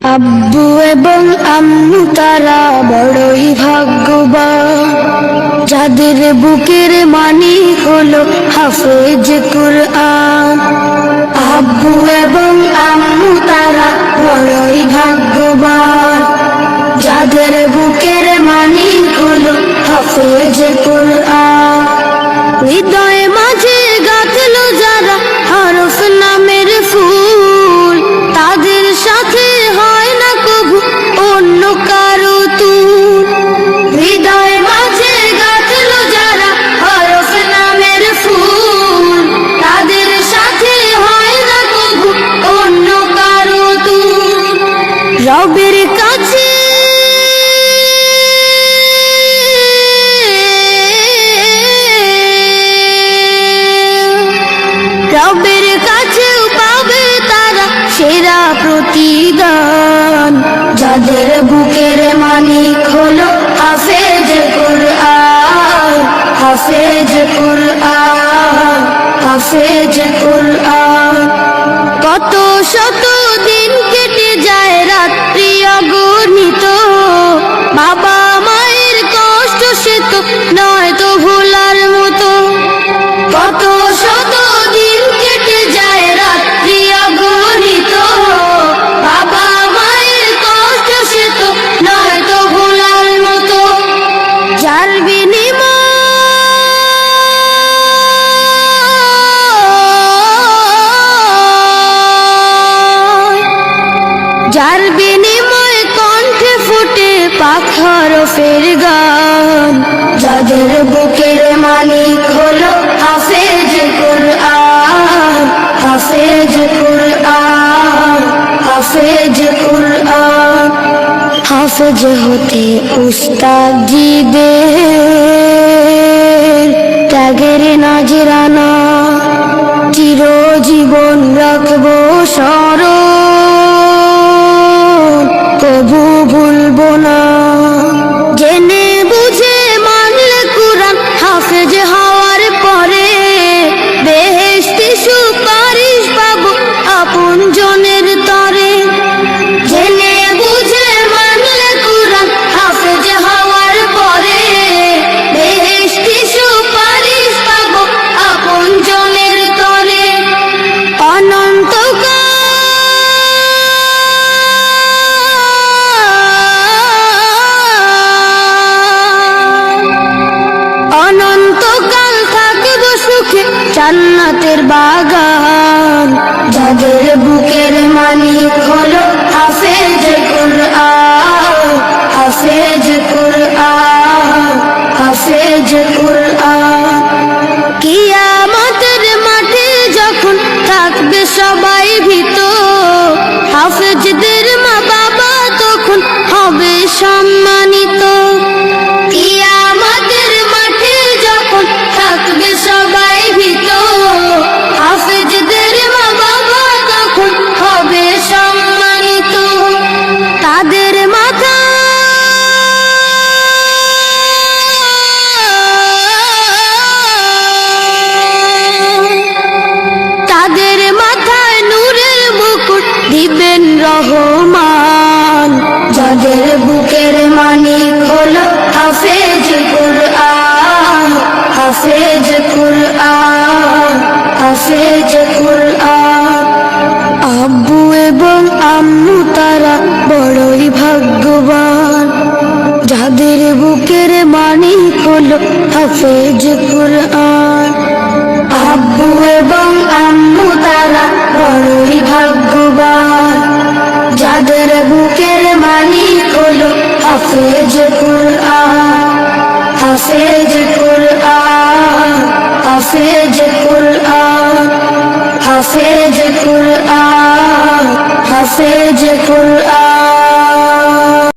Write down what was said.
আব্বু এবং আম্মু তারা বড়ই ভাগ্যবান, যাদের বুকের মানিক হলো হাফেজ কুরআন। আব্বু এবং আম্মু তারা বড়ই ভাগ্যবান, যাদের বুকের মানিক হলো হাফেজ কুরআন। হৃদয়ে মাঝে গাঁথলো যারা হরফ নামের ফুল, তাদের সাথে হয় না কবু অন্য কারো তুল। হৃদয়ে মাঝে গাঁথলো যারা হরফ নামের ফুল, তাদের সাথে হয় না কবু অন্য কারো তুল। রবের কাছে রবের কাছেও পাবে তারা সেরা প্রতিদান, যাদের বুকের মানিক হলো হাফেজ কুরআন। হাফেজ কুরআন, হাফেজ কুরআন। কত শত দিন কেটে যায় রাত্রি অগণিত, বাবা মায়ের কষ্ট সে তো নয় তো ভোলার মতো। কত শত দিন কেটে যায় রাত্রি অগণিত, বাবা মায়ের কষ্ট সে তো নয় তো ভোলার মতো। যার বিনিময় কণ্ঠে ফুটে পাক হরফের গান, যাদের বুকের মানিক হলো হাফেজ কুরআন। হাফেজ কুরআন, হাফেজ কুরআন। হাফেজ হতে উস্তাদজিদের ত্যাগের নাজরানা চিরজীবন রাখবো স্মরণ, কবু ভুলবো না। জেনে বুঝে মানলে কুরআন হাফেজ হওয়ার পরে, বেহেশতি সুপারিশ পাবো আপন জনের তরে। জেনে বুঝে মানলে কুরআন হাফেজ হওয়ার পরে, বেহেশতি সুপারিশ পাবো আপন জনের তরে। অনন্তকাল থাকবো সুখে জান্নাতের বাগান, যাদের বুকের মানিক হলো হাফেজ কুরআন। হাফেজ কুরআন, হাফেজ কুরআন। কিয়ামতের মাঠে যখন থাকবে সবাই ভীত, হাফেজদের মা বাবা তখন হবে সম্মানিত। কিয়ামতের মাঠে যখন থাকবে সবাই ভীত, হাফেজদের মা বাবা তখন হবে সম্মানিত। তাদের মাথা তাদের মাথায় নূরের মুকুট দিবেন রহমান, যাদের বুকের মানিক হলো হাফেজ কুরআন। হাফেজ কুরআন, হাফেজ কুরআন। আব্বু এবং আম্মু তারা বড়ই ভাগ্যবান, যাদের বুকের মানিক হলো হাফেজ কুরআন। আব্বু এবং আম্মু তারা বড়ই ভাগ্যবান, যাদের বুকের মানিক হলো হাফেজ কুরআন। হাফেজ কুরআন, হাফেজ কুরআন। হাফেজ কুরআন, হাফেজ কুরআন।